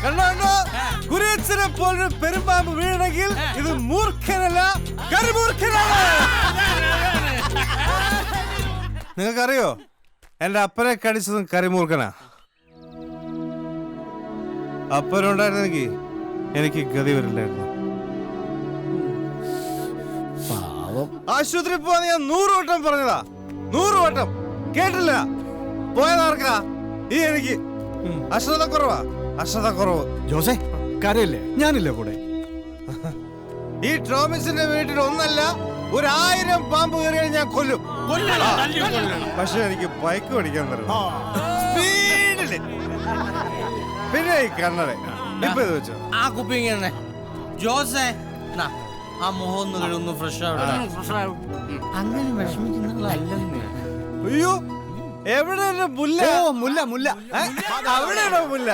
കണ്ടോ കുരിയച്ചനെ പോലൊരു പെരുമ്പാമ്പ് വീണെങ്കിൽ ഇത് മൂർഖനല്ല കരിമൂർഖനാണ്. നിങ്ങൾക്കറിയോ എന്റെ അപ്പനെ കടിച്ചതും കരിമൂർഖനാ. അപ്പനുണ്ടായിരുന്നെങ്കിൽ എനിക്ക് ഗതി വരില്ലായിരുന്നു. ആശുപത്രി പോവാന്ന് ഞാൻ 100 വട്ടം പറഞ്ഞതാ, 100 വട്ടം കേട്ടില്ല. പോയതാർക്കാ? ഈ എനിക്ക് അശ്രദ്ധക്കുറവ്. ജോസേ കരയില്ലേ, ഞാനില്ലേ കൂടെ. ഈ ട്രോമിസിന്റെ വീട്ടിൽ ഒന്നല്ല 1000 പാമ്പ് കയറിയാൽ ഞാൻ കൊല്ലും. പക്ഷെ എനിക്ക് ബൈക്ക് പഠിക്കാൻ തരണം സ്പീഡില്. പിന്നെ ഈ കണ്ണട ഇപ്പൊ ഇത് വെച്ചോ. ആ കുപ്പി ഇങ്ങനെ ജോസേ ആ മുഖം ഒന്ന് കഴിയൊന്ന് ഫ്രഷ് ആവും. അങ്ങനെ വിഷമിക്കുന്നതല്ലെന്ന്. അയ്യോ എവിടെ മുല്ല? മുല്ല അവിടെയാണോ മുല്ല?